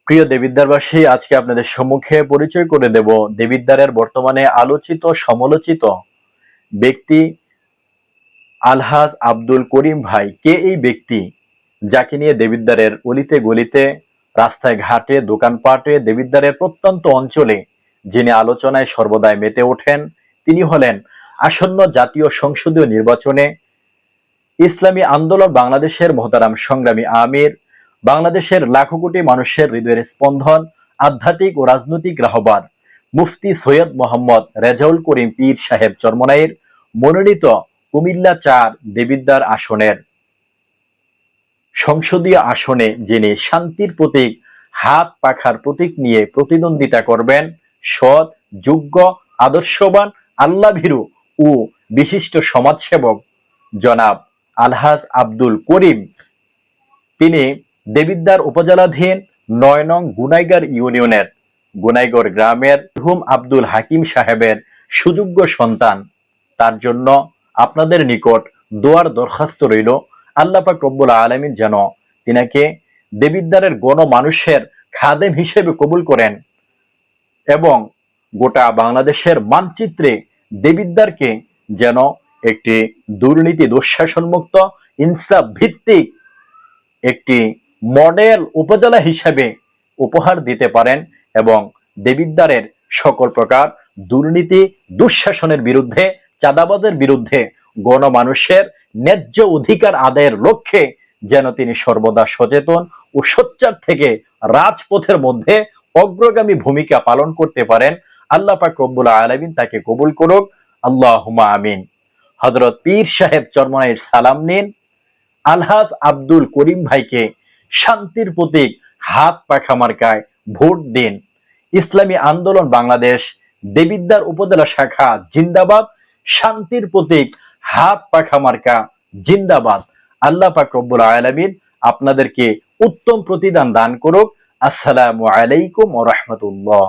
প্রিয় দেবিদ্বারবাসী, আজকে আপনাদের সম্মুখে পরিচয় করে দেব দেবিদ্বারের বর্তমানে আলোচিত সমালোচিত ব্যক্তি আলহাজ আব্দুল করিম ভাই। কে এই ব্যক্তি যাকে নিয়ে দেবিদ্বারের অলিতে গলিতে, রাস্তায় ঘাটে, দোকানপাটে, দেবিদ্বারের প্রত্যন্ত অঞ্চলে যিনি আলোচনায় সর্বদাই মেতে ওঠেন? তিনি হলেন আসন্ন জাতীয় সংসদীয় নির্বাচনে ইসলামী আন্দোলন বাংলাদেশের মহতারাম সংগ্রামী আমির, বাংলাদেশের লাখো কোটি মানুষের হৃদয়ের স্পন্দন, আধ্যাত্মিক ও রাজনৈতিক রাহবার মুফতি সৈয়দ মোহাম্মদ রেজাউল করিম পীর সাহেব চরমনাইর মনোনীত কুমিল্লা ৪ দেবিদ্বার আসনের সংসদীয় আসনে যিনি শান্তির প্রতীক, হাত পাখার প্রতীক নিয়ে প্রতিদ্বন্দ্বিতা করবেন, সৎ, যোগ্য, আদর্শবান, আল্লাভীরু ও বিশিষ্ট সমাজসেবক জনাব আলহাজ আব্দুল করিম। তিনি দেবিদ্বার উপজেলাধীন ৯ নং গুনাইগার ইউনিয়নের গুনাইগড় গ্রামের মরহুম আব্দুল হাকিম সাহেবের সুযোগ্য সন্তান। তার জন্য আপনাদের নিকট দোয়ার দরখাস্ত রইল। আল্লাহ পাক রব্বুল আলামিন যেন তিনাকে দেবিদ্বারের গণমানুষের খাদেম হিসেবে কবুল করেন এবং গোটা বাংলাদেশের মানচিত্রে দেবিদ্বারকে যেন একটি দুর্নীতি দুঃশাসন মুক্ত, ইনসাফ ভিত্তিক একটি মডেল উপজেলা হিসেবে উপহার দিতে পারেন এবং দেবিদ্বারের সকল প্রকার দুর্নীতি দুঃশাসনের বিরুদ্ধে, চাঁদাবাজের বিরুদ্ধে, গণমানুষের ন্যায্য অধিকার আদায়ের লক্ষ্যে যেন তিনি সর্বদা সচেতন ও সোচ্চার থেকে রাজপথের মধ্যে অগ্রগামী ভূমিকা পালন করতে পারেন। আল্লাহ পাক রব্বুল আলামিন তাকে কবুল করুক, আল্লাহুম্মা আমিন। হযরত পীর সাহেব চরমনাইর সালাম নিন। আলহাজ আব্দুল করিম ভাইকে শান্তির প্রতীক হাত পাখা মার্কায় ভোট দিন। ইসলামী আন্দোলন বাংলাদেশ দেবিদ্বার উপজেলা শাখা জিন্দাবাদ। শান্তির প্রতীক হাত পাখা মার্কা জিন্দাবাদ। আল্লাহ পাক রব্বুল আলামিন আপনাদেরকে উত্তম প্রতিদান দান করুক। আসসালামু আলাইকুম ওয়া রাহমাতুল্লাহ।